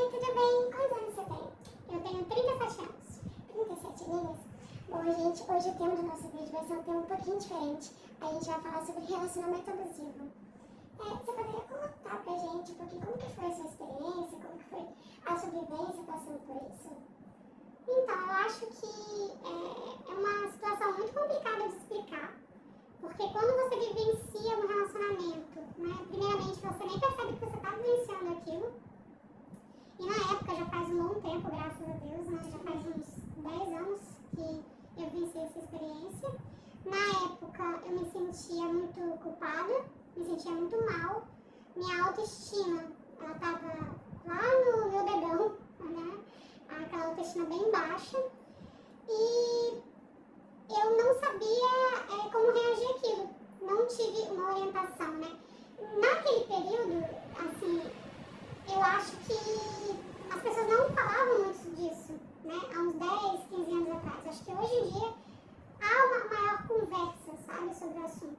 Oi, tudo bem? Quantos anos você tem? Eu tenho 37 anos. 37 aninhos? Bom, gente, hoje o tema do nosso vídeo vai ser um tema um pouquinho diferente. A gente vai falar sobre relacionamento abusivo. Você poderia contar pra gente um pouquinho como que foi a sua experiência, como que foi a sua vivência passando por isso? Então, eu acho que é uma situação muito complicada de explicar. Porque quando você vivencia um relacionamento, né, primeiramente você nem percebe que você está vivenciando aquilo. E na época, já faz um bom tempo, graças a Deus, né, já faz uns 10 anos que eu vivenciei essa experiência. Na época, eu me sentia muito culpada, me sentia muito mal. Minha autoestima, ela estava lá no meu dedão, né, aquela autoestima bem baixa. E eu não sabia como reagir àquilo, não tive uma orientação, né. Naquele período, assim, eu acho que as pessoas não falavam muito disso, né, há uns 10, 15 anos atrás. Acho que hoje em dia há uma maior conversa, sabe, sobre o assunto.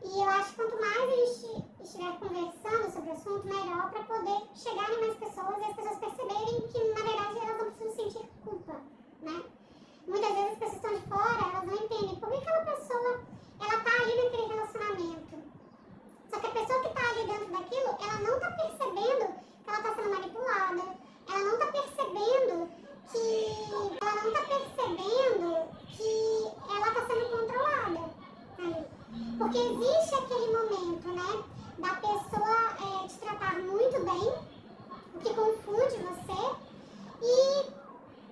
E eu acho que quanto mais a gente estiver conversando sobre o assunto, melhor para poder chegar em mais pessoas e as pessoas perceberem que, na verdade, elas não precisam sentir culpa, né. Muitas vezes as pessoas estão de fora, elas não entendem por que aquela pessoa, ela tá ali naquele relacionamento. Só que a pessoa que tá ali dentro daquilo, ela não tá percebendo que ela tá sendo manipulada, ela não tá percebendo que ela tá sendo controlada ali. Porque existe aquele momento, né, da pessoa te tratar muito bem, o que confunde você, e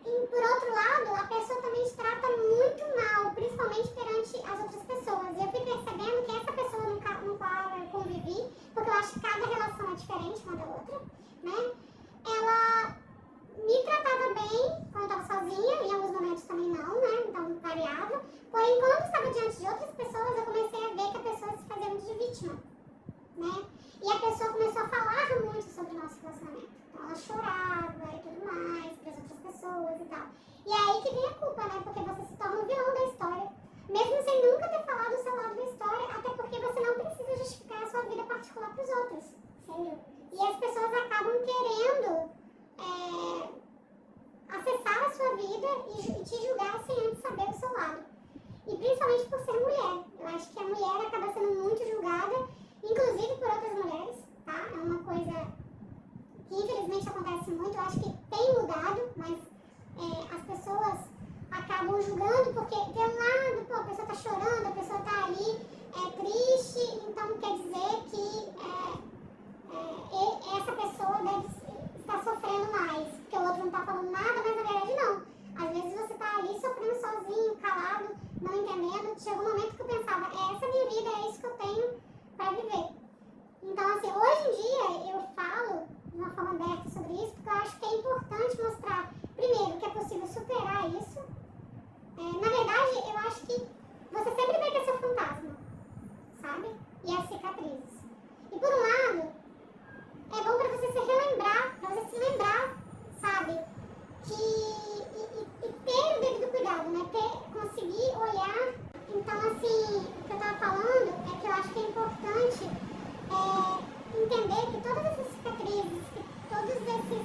por outro lado, a pessoa também te trata muito mal, principalmente perante as outras pessoas. Eu fui percebendo que essa pessoa no qual eu convivi, porque eu acho que cada relação é diferente uma da outra, né? Ela me tratava bem quando eu estava sozinha, em alguns momentos também não, né? Então variava. Porém, quando eu estava diante de outras pessoas, eu comecei a ver que a pessoa se fazia muito de vítima, né? E a pessoa começou a falar muito sobre o nosso relacionamento. Então ela chorava e tudo mais para as outras pessoas e tal. E é aí que vem a culpa, né? Porque você se torna o vilão da história. Mesmo sem nunca ter falado o seu lado da história, até porque você não precisa justificar a sua vida particular para os outros, entendeu? E as pessoas acabam querendo acessar a sua vida e te julgar sem antes saber o seu lado. E principalmente por ser mulher. Eu acho que a mulher acaba sendo muito julgada, inclusive por outras mulheres, tá? É uma coisa que infelizmente acontece muito. Eu acho que tem mudado, mas as pessoas acabam julgando porque tem um lado, pô, a pessoa tá chorando, a pessoa tá ali triste, então quer dizer que essa pessoa deve estar sofrendo mais, porque o outro não tá falando nada, mas na verdade não. Às vezes você tá ali sofrendo sozinho, calado, não entendendo. Chegou um momento que eu pensava, essa é a minha vida, é isso que eu tenho para viver. Então, assim, hoje em dia eu falo de uma forma aberta sobre isso, porque eu acho que é importante mostrar, primeiro, que é possível superar isso. Na verdade, eu acho que você sempre vai ter seu fantasma, sabe? E as cicatrizes. E por um lado, é bom para você se relembrar, para você se lembrar, sabe? E ter o devido cuidado, né? Conseguir olhar. Então, assim, o que eu tava falando é que eu acho que é importante entender que todas essas cicatrizes, que todos esses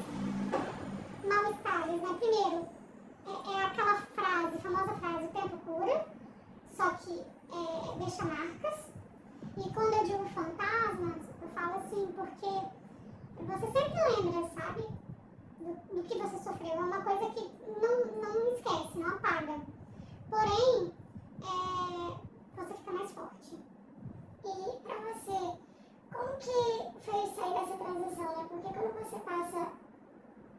mal-estares, né? Primeiro, é aquela frase, famosa frase, o tempo cura, só que deixa marcas. E quando eu digo fantasmas, eu falo assim porque você sempre lembra, sabe? Do que você sofreu. É uma coisa que não esquece, não apaga. Porém, você fica mais forte. E pra você, como que foi sair dessa transição, né? Porque quando você passa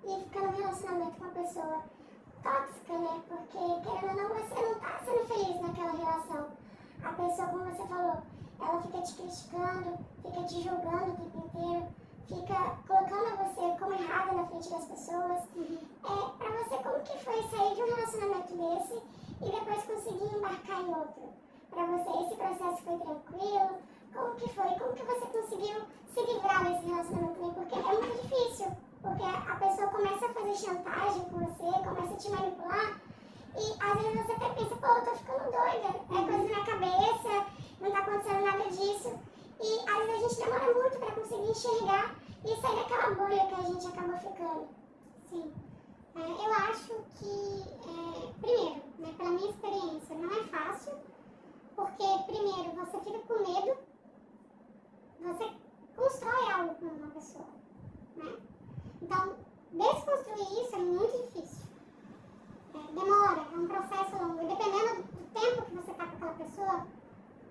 e fica num relacionamento com uma pessoa tóxica, né? Porque, querendo ou não, você não tá sendo feliz naquela relação. A pessoa, como você falou, ela fica te criticando, fica te julgando o tempo inteiro, fica colocando você como errada na frente das pessoas. Pra você, como que foi sair de um relacionamento desse e depois conseguir embarcar em outro? Pra você, esse processo foi tranquilo? Como que foi? Como que você conseguiu se livrar desse relacionamento também? Porque é muito difícil, porque a pessoa começa a fazer chantagem com você, começa a te manipular, e às vezes você até pensa, pô, eu tô ficando doida, é coisa na minha cabeça, não tá acontecendo nada disso. E às vezes a gente demora muito pra conseguir enxergar e sair daquela bolha que a gente acabou ficando. Sim. Eu acho que, primeiro, né, pela minha experiência, não é fácil, porque, primeiro, você fica com medo, você constrói algo com uma pessoa, né? Então, desconstruir isso é muito difícil. Demora, é um processo longo, e dependendo do tempo que você está com aquela pessoa,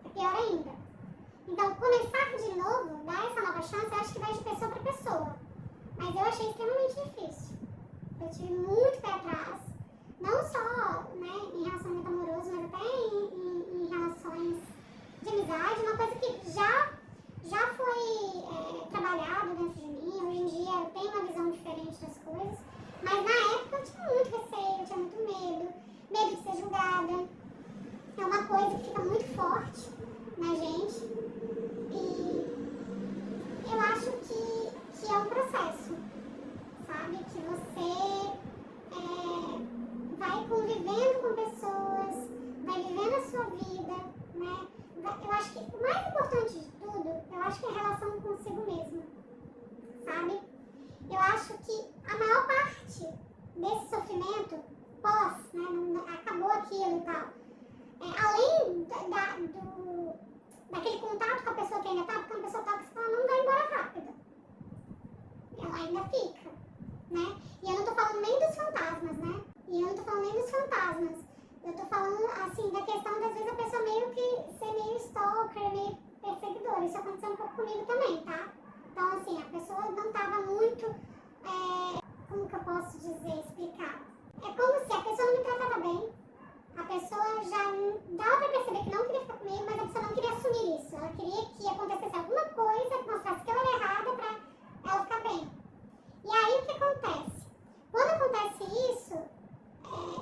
é pior ainda. Então, começar de novo, dar essa nova chance, eu acho que vai de pessoa para pessoa. Mas eu achei extremamente difícil. Eu tive muito pé atrás, não só, né, em relacionamento amoroso, mas até em relações de amizade, uma coisa que já foi trabalhado dentro de mim. Hoje em dia eu tenho uma visão diferente das coisas, mas na época eu tinha muito receio, eu tinha muito medo de ser julgada. É uma coisa que fica muito forte na gente, e eu acho que é um processo, sabe? Que você vai convivendo com pessoas, vai vivendo a sua vida, né? Eu acho que o mais importante de tudo, eu acho que é a relação consigo mesmo, sabe? Eu acho que a maior parte desse sofrimento pós, né, acabou aquilo e tal, além daquele contato com a pessoa que ainda tá, porque uma pessoa tóxica ela não vai embora rápido, ela ainda fica, né? E eu não tô falando nem dos fantasmas, né? Eu tô falando, assim, da questão das vezes a pessoa meio que ser meio stalker, meio perseguidora. Isso aconteceu um pouco comigo também, tá? Então, assim, a pessoa não tava muito, como que eu posso dizer, explicar? É como se a pessoa não me tratava bem. A pessoa já dava pra perceber que não queria ficar comigo, mas a pessoa não queria assumir isso. Ela queria que acontecesse alguma coisa que mostrasse que eu era errada pra ela ficar bem. E aí, o que acontece? Quando acontece isso,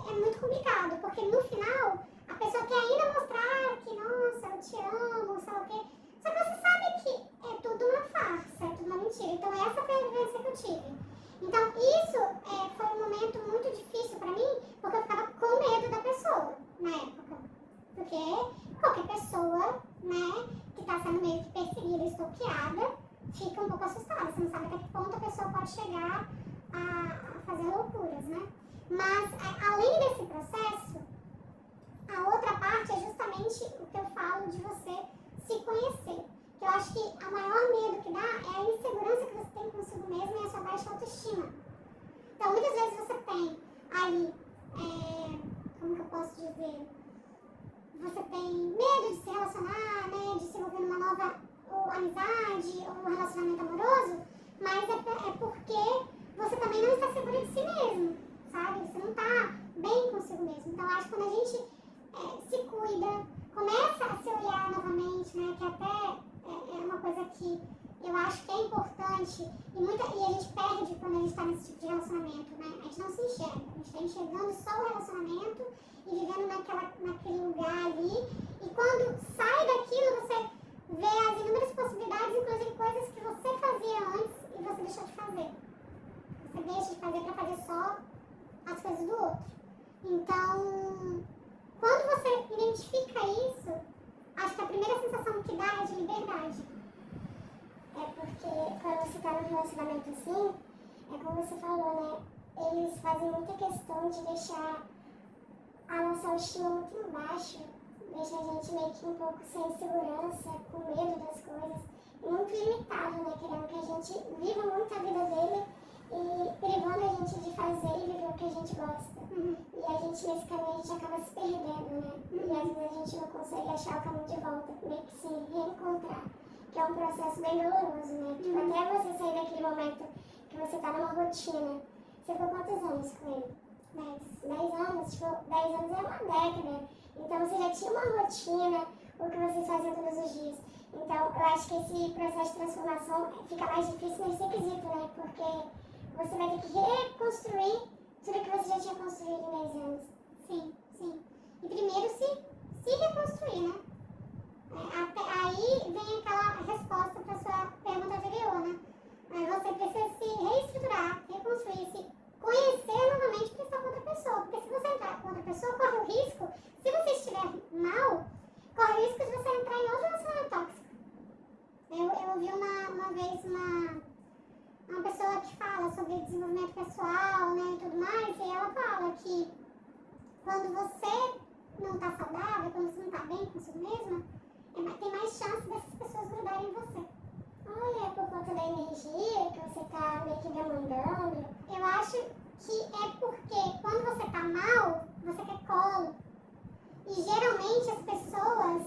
é muito complicado, porque no final, a pessoa quer ainda mostrar que, nossa, eu te amo, sei lá o quê. Só que você sabe que é tudo uma farsa, é tudo uma mentira. Então, essa foi a vivência que eu tive. Então, isso foi um momento muito difícil pra mim, porque eu ficava com medo da pessoa, na época. Porque qualquer pessoa, né, que tá sendo meio que perseguida, estoqueada, fica um pouco assustada. Você não sabe até que ponto a pessoa pode chegar a fazer loucuras, né? Mas, além desse processo, a outra parte é justamente o que eu falo de você se conhecer. Que eu acho que o maior medo que dá é a insegurança que você tem consigo mesmo e a sua baixa autoestima. Então, muitas vezes você tem ali, como que eu posso dizer? Você tem medo de se relacionar, né, de se envolver numa nova ou amizade ou um relacionamento amoroso, mas é porque você também não está segura de si mesmo, sabe? Você não está bem consigo mesmo. Então, acho que quando a gente se cuida, começa a se olhar novamente, né, que até é uma coisa que eu acho que é importante e a gente perde quando a gente está nesse tipo de relacionamento, né? A gente não se enxerga, a gente está enxergando só o relacionamento e vivendo naquele lugar ali, e quando sai daquilo você vê as inúmeras possibilidades, inclusive coisas que você fazia antes e você deixou de fazer. Você deixa de fazer para fazer só as coisas do outro. Então, quando você identifica isso, acho que a primeira sensação que dá é de liberdade. Porque quando você está num relacionamento assim, é como você falou, né? Eles fazem muita questão de deixar a nossa autoestima muito embaixo, deixa a gente meio que um pouco sem segurança, com medo das coisas, e muito limitado, né? Querendo que a gente viva muito a vida dele e privando a gente de fazer e viver o que a gente gosta. E a gente, nesse caminho, a gente acaba se perdendo, né? E às vezes a gente não consegue achar o caminho de volta, meio que se reencontrar. Que é um processo bem doloroso, né? Tipo, até você sair daquele momento que você tá numa rotina. Você ficou quantos anos com ele? 10 anos? Tipo, 10 anos é uma década. Então você já tinha uma rotina, o que vocês faziam todos os dias. Então eu acho que esse processo de transformação fica mais difícil nesse quesito, né? Porque você vai ter que reconstruir tudo que você já tinha construído em 10 anos. Sim, sim. E primeiro se reconstruir, né? Até aí vem aquela resposta para sua pergunta anterior, né? Você precisa se reestruturar, reconstruir, se conhecer novamente para estar com outra pessoa. Porque se você entrar com outra pessoa, corre o risco, se você estiver mal, corre o risco de você entrar em outro relacionamento tóxico. Eu ouvi uma vez desenvolvimento pessoal, né, e tudo mais, e ela fala que quando você não tá saudável, quando você não tá bem consigo mesma, tem mais chance dessas pessoas grudarem em você. Olha, por conta da energia que você tá meio que demandando. Eu acho que é porque quando você tá mal, você quer colo. E geralmente as pessoas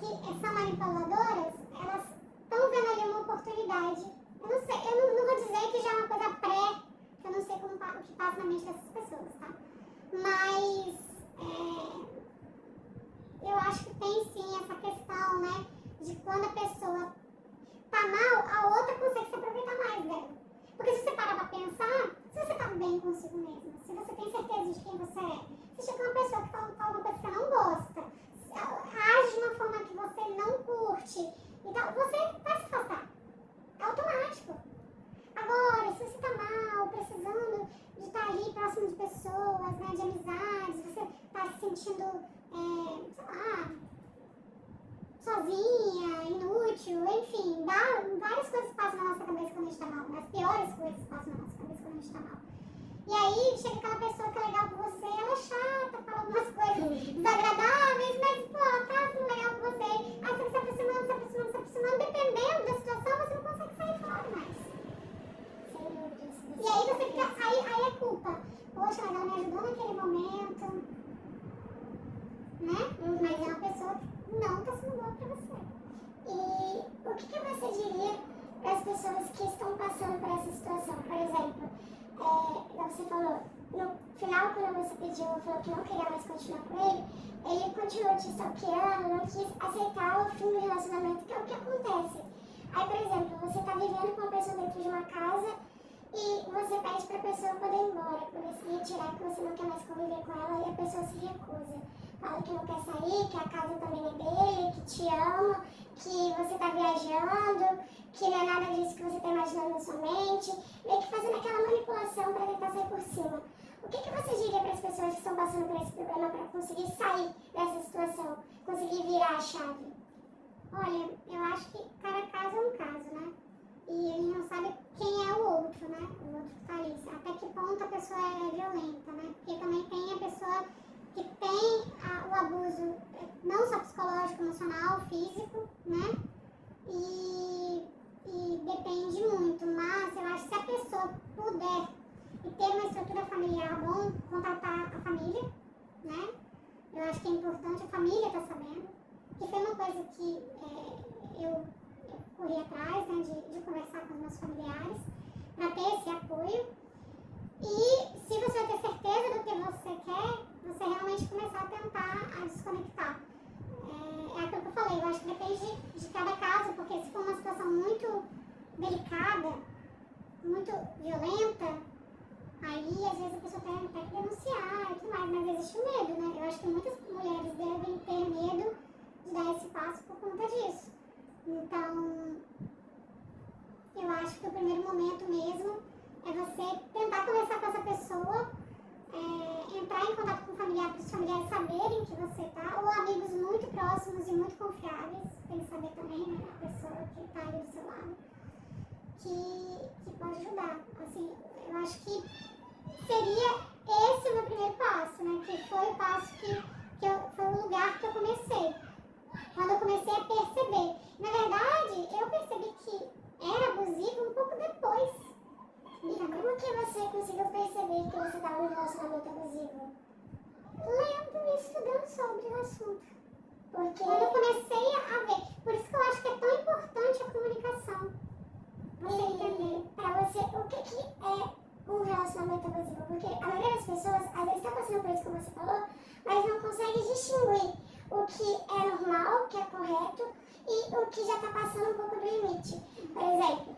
que são manipuladoras, elas estão vendo ali uma oportunidade. Eu não sei, eu não vou dizer que já é uma coisa que eu não sei como, o que passa na mente dessas pessoas, tá? Mas eu acho que tem sim essa questão, né, de quando a pessoa tá mal, a outra consegue se aproveitar mais dela. Porque se você parar pra pensar, se você tá bem consigo mesma, se você tem certeza de quem você é, se chega uma pessoa que fala alguma coisa que você não gosta, age de uma forma que você não curte, então você vai se afastar. É automático. Agora, se você tá mal, precisando de estar ali próximo de pessoas, né, de amizades, você tá se sentindo, sei lá, sozinha, inútil, enfim, várias coisas passam na nossa cabeça quando a gente tá mal, né? As piores coisas passam na nossa cabeça quando a gente tá mal. E aí chega aquela pessoa que é legal com você, ela é chata, fala algumas coisas desagradáveis, mas pô, ela tá sendo legal com você. Aí você vai se aproximando, dependendo da situação, você não consegue sair fora mais. E aí você fica, aí é culpa. Poxa, mas ela me ajudou naquele momento, né? Mas é uma pessoa que não tá sendo boa pra você. E o que você diria para as pessoas que estão passando por essa situação? Por exemplo, você falou, no final, quando você falou que não queria mais continuar com ele continuou te stalkeando, não quis aceitar o fim do relacionamento, que é o que acontece. Aí, por exemplo, você tá vivendo com uma pessoa dentro de uma casa e você pede pra pessoa poder ir embora, poder se retirar, que você não quer mais conviver com ela, e a pessoa se recusa. Fala que não quer sair, que a casa também é dele, que te ama, que você tá viajando, que não é nada disso que você tá imaginando na sua mente, meio que fazendo aquela manipulação para tentar sair por cima. O que você diria para as pessoas que estão passando por esse problema para conseguir sair dessa situação, conseguir virar a chave? Olha, eu acho que cada caso é um caso, né? E a gente não sabe quem é o outro, né? O outro que tá ali. Até que ponto a pessoa é violenta, né? Porque também tem a pessoa que tem o abuso, não só psicológico, emocional, físico, né? E depende muito, mas eu acho que se a pessoa puder e ter uma estrutura familiar bom, contatar a família, né? Eu acho que é importante, a família estar sabendo, que foi uma coisa que eu corri atrás, né, de conversar com os meus familiares, para ter esse apoio. E se você vai ter certeza do que você quer, você realmente começar a tentar a desconectar. É aquilo que eu falei, eu acho que depende de cada caso, porque se for uma situação muito delicada, muito violenta, aí às vezes a pessoa tem que denunciar e tudo mais, mas existe o medo, né? Eu acho que muitas mulheres devem ter medo de dar esse passo por conta disso. Então, eu acho que o primeiro momento mesmo é você tentar conversar com essa pessoa, entrar em contato com o familiar, para os familiares saberem que você tá, ou amigos muito próximos e muito confiáveis, tem que saber também, né, a pessoa que está ali do seu lado, que pode ajudar. Assim, eu acho que seria esse o meu primeiro passo, né, que foi o passo foi o lugar que eu comecei. Quando eu comecei a perceber. Na verdade, eu percebi que era abusivo um pouco depois. E como que você conseguiu perceber que você estava num relacionamento abusivo? Lendo e estudando sobre o assunto. Porque quando eu comecei a ver, por isso que eu acho que é tão importante a comunicação. Você entender pra você o que é um relacionamento abusivo. Porque a maioria das pessoas, às vezes está passando por isso que você falou, mas não consegue distinguir o que é normal, o que é correto e o que já está passando um pouco do limite. Por exemplo,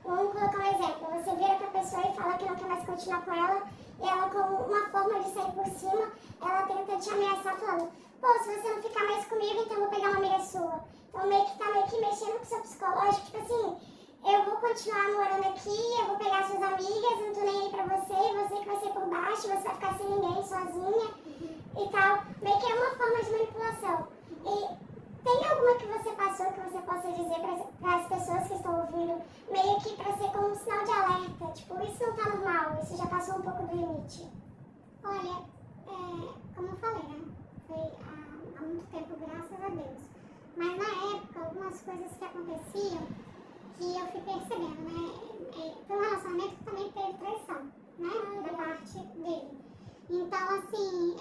vamos colocar um exemplo, você vira para a pessoa e fala que não quer mais continuar com ela, e ela, como uma forma de sair por cima, ela tenta te ameaçar falando, pô, se você não ficar mais comigo, então eu vou pegar uma amiga sua. Então meio que mexendo com o seu psicológico, tipo assim, eu vou continuar morando aqui, eu vou pegar suas amigas, não tô nem aí pra você que vai ser por baixo, você vai ficar sem ninguém, sozinha e tal. Meio que é uma forma de manipulação. E tem alguma que você passou que você possa dizer para as pessoas que estão ouvindo, meio que para ser como um sinal de passou um pouco do limite? Olha, como eu falei, né? Foi há muito tempo, graças a Deus. Mas na época, algumas coisas que aconteciam que eu fui percebendo, né? Foi um relacionamento que também teve traição, né? Da parte dele. Então, assim,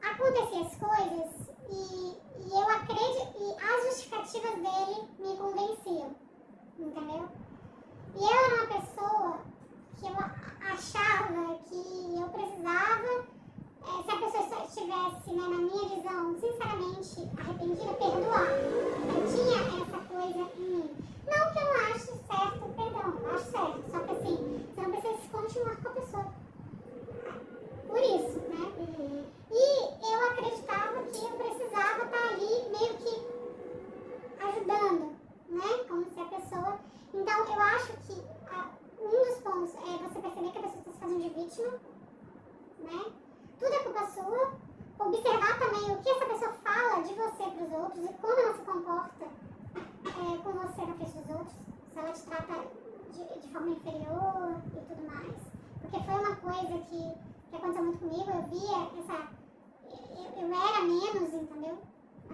aconteciam as coisas e eu acredito, e as justificativas dele me convenciam, entendeu? E eu era uma pessoa que eu achava que eu precisava, se a pessoa estivesse, né, na minha visão, sinceramente arrependida, perdoar. Eu tinha essa coisa em mim. Não que eu não ache certo o perdão, eu acho certo, só que assim, você não precisa continuar com a pessoa. Por isso, né? E eu acreditava que eu precisava estar ali meio que ajudando, né? Como se a pessoa... Então, eu acho que um dos pontos é você perceber que a pessoa está se fazendo de vítima, né? Tudo é culpa sua. Observar também o que essa pessoa fala de você para os outros e como ela se comporta com você na frente dos outros. Se ela te trata de forma inferior e tudo mais. Porque foi uma coisa que aconteceu muito comigo. Eu via eu era menos, entendeu?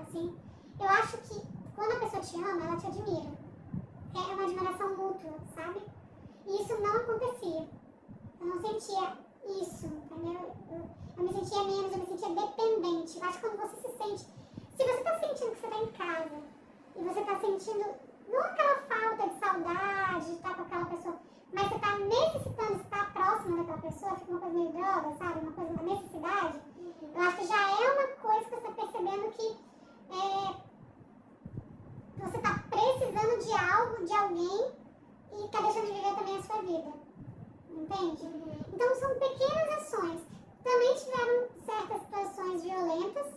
Assim, eu acho que quando a pessoa te ama, ela te admira. É uma admiração mútua, sabe? E isso não acontecia. Eu não sentia isso, entendeu? Eu me sentia menos, eu me sentia dependente. Eu acho que quando você se sente... Se você tá sentindo que você tá em casa e você tá sentindo, não aquela falta de saudade de estar com aquela pessoa, mas você tá necessitando estar próximo daquela pessoa, fica uma coisa meio droga, sabe? Uma coisa, uma necessidade. Eu acho que já é uma coisa que você tá percebendo que você tá precisando de algo, de alguém e tá deixando de viver também a sua vida. Entende? Então são pequenas ações. Também tiveram certas situações violentas.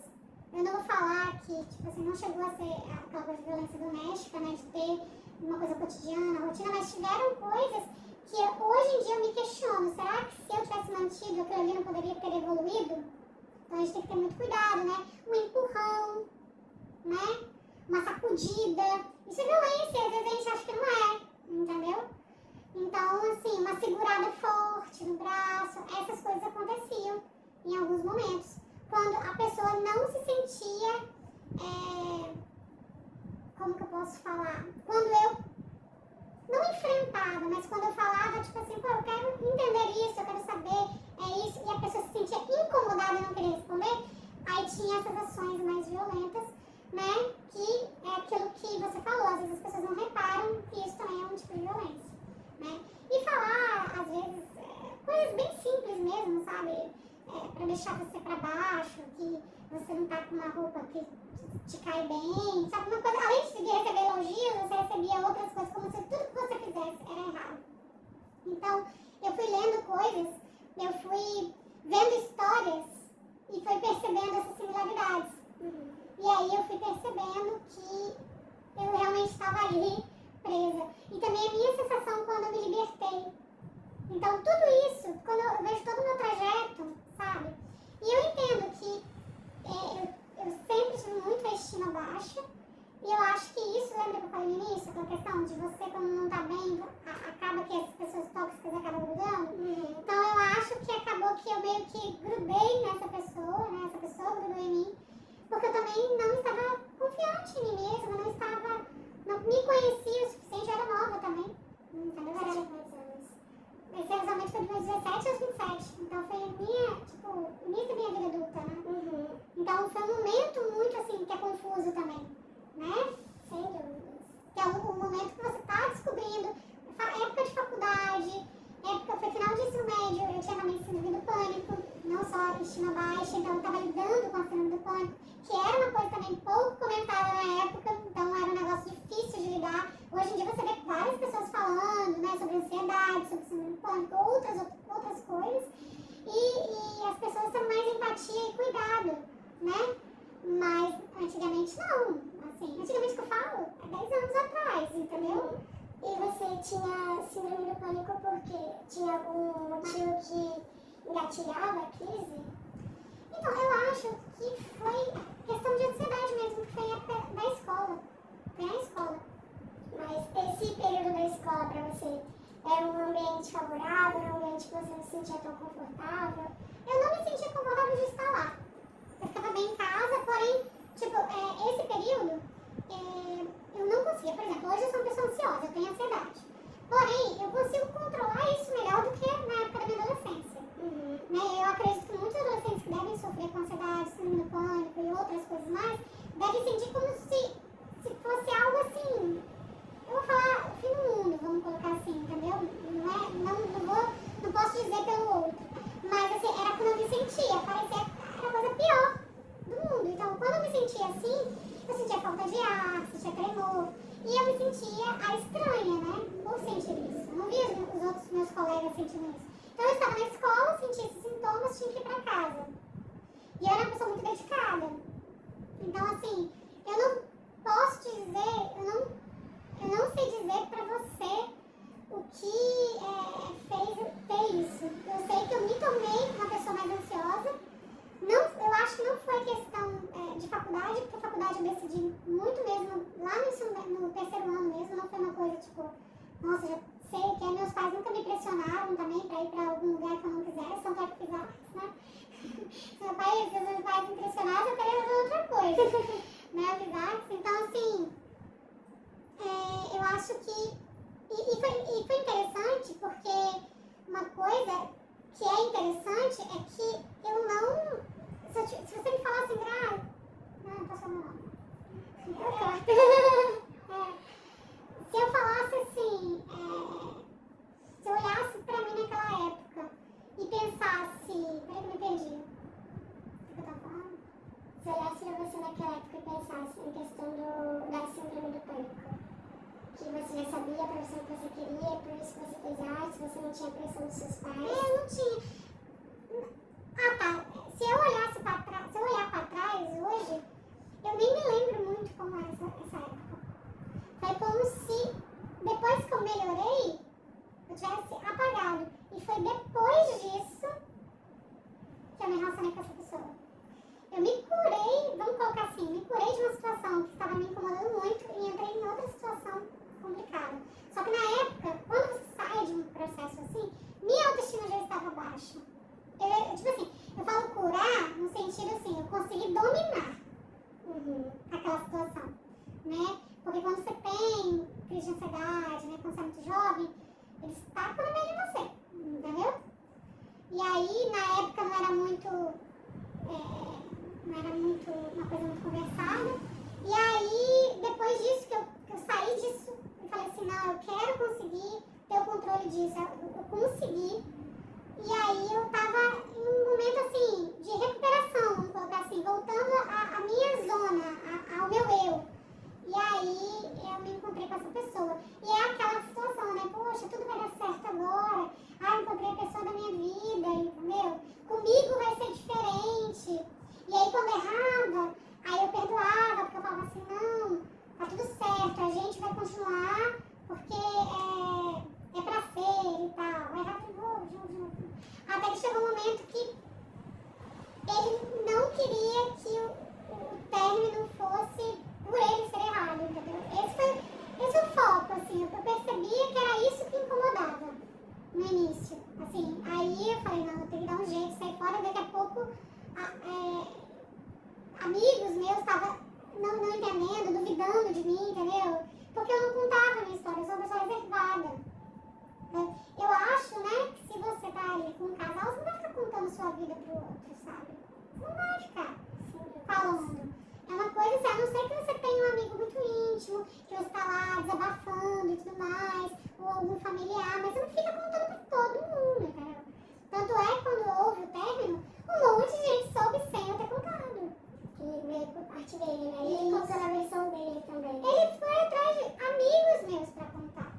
Eu não vou falar que, tipo assim, não chegou a ser aquela coisa de violência doméstica, né? De ter uma coisa cotidiana, rotina, mas tiveram coisas que hoje em dia eu me questiono. Será que se eu tivesse mantido aquilo ali não poderia ter evoluído? Então a gente tem que ter muito cuidado, né? Um empurrão, né? Uma sacudida. Isso é violência, às vezes a gente acha que não é, entendeu? Então, assim, uma segurada forte no braço, essas coisas aconteciam em alguns momentos. Quando a pessoa não se sentia, como que eu posso falar? Quando eu, não enfrentava, mas quando eu falava, tipo assim, pô, eu quero entender isso, eu quero saber, é isso, e a pessoa se sentia incomodada e não queria responder, aí tinha essas ações mais violentas, né? Que é aquilo que você falou, às vezes as pessoas não reparam que isso também é um tipo de violência. Né? E falar, às vezes, coisas bem simples mesmo, sabe? Pra deixar você pra baixo, que você não tá com uma roupa que te cai bem, sabe? Uma coisa, além de receber elogios, você recebia outras coisas, como se tudo que você fizesse era errado. Então, eu fui lendo coisas, eu fui vendo histórias e fui percebendo essas similaridades. E aí eu fui percebendo que eu realmente estava ali presa. E também a minha sensação quando eu me libertei. Então, tudo isso, quando eu vejo todo o meu trajeto, sabe? E eu entendo que eu sempre tive muito a estima baixa. E eu acho que isso, lembra que eu falei no início? Aquela questão de você, quando não tá bem, acaba que as pessoas tóxicas acabam grudando. Então, eu acho que acabou que eu meio que grudei nessa pessoa, né? Essa pessoa grudou em mim. Porque eu também não estava confiante em mim mesma, não me conhecia o suficiente, eu era nova também. Entendeu? Você tinha quantos anos? Esse relacionamento foi de meus 17 aos 27. Então foi o início da minha vida adulta, né? Então foi um momento muito assim, que é confuso também, né? Sem dúvidas. Que é um momento que você está descobrindo, época de faculdade, foi final de ensino médio, eu tinha também síndrome do pânico, não só estima baixa, então eu estava lidando com a síndrome do pânico, que era uma coisa também pouco comentada na época, então era um negócio difícil de lidar. Hoje em dia você vê várias pessoas falando, né, sobre ansiedade, sobre síndrome do pânico, outras coisas, e as pessoas têm mais empatia e cuidado, né? Mas antigamente não, assim, antigamente que eu falo, há 10 anos atrás, entendeu? E você tinha síndrome do pânico porque tinha algum motivo que engatilhava a crise? Então, eu acho que foi questão de ansiedade mesmo, que foi a época da escola. Foi na escola. Mas esse período da escola pra você Era um ambiente favorável, era um ambiente que você não se sentia tão confortável? Eu não me sentia confortável de estar lá. Eu ficava bem em casa, porém, tipo, esse período, eu não conseguia. Por exemplo, hoje eu sou uma pessoa ansiosa, eu tenho ansiedade. Porém, eu consigo controlar isso melhor do que na época da minha adolescência. Né? Eu acredito que muitos adolescentes que devem sofrer com ansiedade, síndrome do pânico e outras coisas mais, devem sentir como se fosse algo assim, eu vou falar o fim do mundo, vamos colocar assim, entendeu? Não posso dizer pelo outro. Mas assim, era como eu me sentia, parecia que era a coisa pior do mundo. Então, quando eu me sentia assim, eu sentia falta de ar, sentia tremor. E eu me sentia a estranha, né? Por sentir isso. Eu não via os outros meus colegas sentindo isso. Então, eu estava na escola, sentia esses sintomas, tinha que ir para casa. E eu era uma pessoa muito dedicada. Então, assim, eu não posso te dizer, eu não sei dizer pra você o que fez ter isso. Eu sei que eu me tornei uma pessoa mais ansiosa. Eu acho que não foi questão de faculdade, porque a faculdade eu decidi muito mesmo, lá no terceiro ano mesmo, não foi uma coisa tipo, nossa, já sei que meus pais nunca me pressionaram também pra ir pra algum lugar que eu não quisesse, tanto é que eu fiz artes, né? Se meus pais me pressionaram, eu queria fazer outra coisa, né? Eu fiz artes, então assim, eu acho que, e foi interessante porque uma coisa que é interessante é que eu não, se você me falasse, não posso falar não. Se eu falasse assim, se eu olhasse pra mim naquela época e pensasse, peraí que eu me perdi, o que eu tava falando? Se olhasse pra você naquela época e pensasse em questão da síndrome do pânico, que você já sabia a profissão que você queria, por isso que você fez arte, você não tinha pressão dos seus pais? Eu não tinha. Ah, tá. Se eu olhar pra trás hoje, eu nem me lembro muito como era essa época. Foi como se, depois que eu melhorei, eu tivesse apagado. E foi depois disso que eu me relacionei com essa pessoa. Eu me curei, vamos colocar assim, me curei de uma situação que estava me incomodando muito e entrei em outra situação complicada. Só que na época, quando você sai de um processo assim, minha autoestima já estava baixa. Tipo assim, eu falo curar no sentido assim, eu consegui dominar aquela situação, né? Porque quando você tem crise de ansiedade, né? Quando você é muito jovem, eles tacam no meio de você, entendeu? E aí, na época, não era muito uma coisa muito conversada. E aí, depois disso, que eu saí disso, eu falei assim, não, eu quero conseguir ter o controle disso. Eu consegui. E aí eu tava em um momento assim, de recuperação, vamos colocar assim, voltando à minha zona, ao meu eu. E aí eu me encontrei com essa pessoa. E é aquela situação, né? Poxa, tudo vai dar certo agora. Ah, encontrei a pessoa da minha vida, entendeu? Comigo vai ser diferente. E aí quando errava, aí eu perdoava, porque eu falava assim, não, tá tudo certo, a gente vai continuar, porque é pra ser e tal. Vai errar de novo. Até que chegou um momento que ele não queria que o término fosse por ele ser errado, entendeu? Esse foi o foco, assim, eu percebia que era isso que incomodava no início, assim, aí eu falei, não, eu tenho que dar um jeito, sair fora, daqui a pouco amigos meus estavam não entendendo, duvidando de mim, entendeu? Porque eu não contava a minha história, eu sou uma pessoa reservada. Eu acho, né, que se você tá ali com um casal, você não vai ficar contando sua vida pro outro, sabe? Você não vai ficar falando. É uma coisa assim, a não ser que você tenha um amigo muito íntimo, que você tá lá desabafando e tudo mais, ou algum familiar, mas você não fica contando pra todo mundo, entendeu? Tanto é, quando houve o término, um monte de gente soube sem eu ter contado. Que meio por parte dele, né? E ele contou a versão dele também. Ele foi atrás de amigos meus pra contar.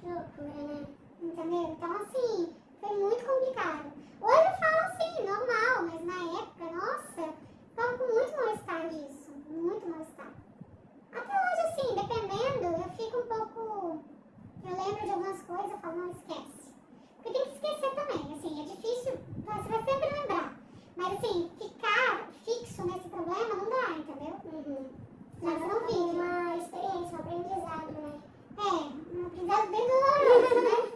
Que loucura, né? Entendeu? Então, assim, foi muito complicado. Hoje eu falo assim, normal, mas na época, nossa, ficava com muito mal-estar disso. Muito mal-estar. Até hoje, assim, dependendo, eu fico um pouco... Eu lembro de algumas coisas, eu falo, não, esquece. Porque tem que esquecer também, assim, é difícil, você vai sempre lembrar. Mas, assim, ficar fixo nesse problema não dá, entendeu? Mas não vi uma experiência, um aprendizado, né? Um aprendizado bem doloroso, né?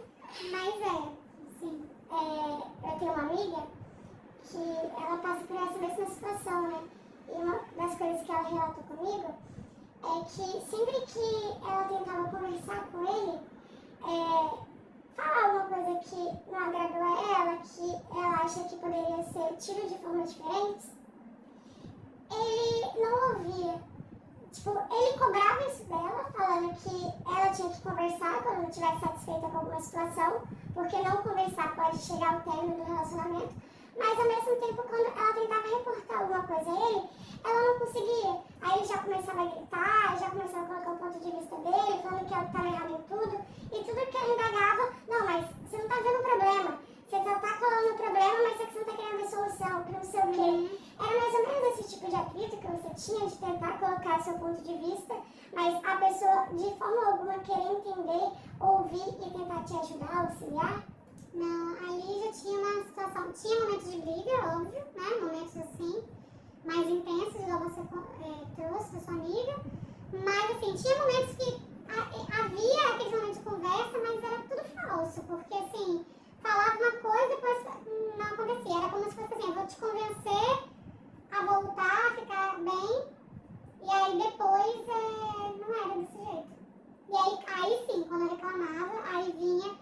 coisas que ela relatou comigo é que sempre que ela tentava conversar com ele, falar alguma coisa que não agradou a ela, que ela acha que poderia ser tido de forma diferente, ele não ouvia. Tipo, ele cobrava isso dela, falando que ela tinha que conversar quando não estivesse satisfeita com alguma situação, porque não conversar pode chegar ao término do relacionamento, mas ao mesmo tempo, quando ela tentava reportar alguma coisa a ele, ela não conseguia. Aí ele já começava a gritar, já começava a colocar o ponto de vista dele, falando que ela estava errada em tudo, e tudo que ela indagava, não, mas você não está vendo o problema, você só está colando o problema, mas só que você não está querendo ver solução, que não sei o quê. Era mais ou menos esse tipo de atrito que você tinha, de tentar colocar seu ponto de vista, mas a pessoa de forma alguma querer entender, ouvir e tentar te ajudar, auxiliar? Não, ali já tinha uma situação, tinha momentos de briga, óbvio, né, momentos assim, mais intensos, igual você trouxe da sua amiga, mas assim, tinha momentos que havia aqueles momentos de conversa, mas era tudo falso, porque assim, falava uma coisa e depois não acontecia, era como se fosse assim, eu vou te convencer a voltar, a ficar bem, e aí depois não era desse jeito. E aí sim, quando eu reclamava, aí vinha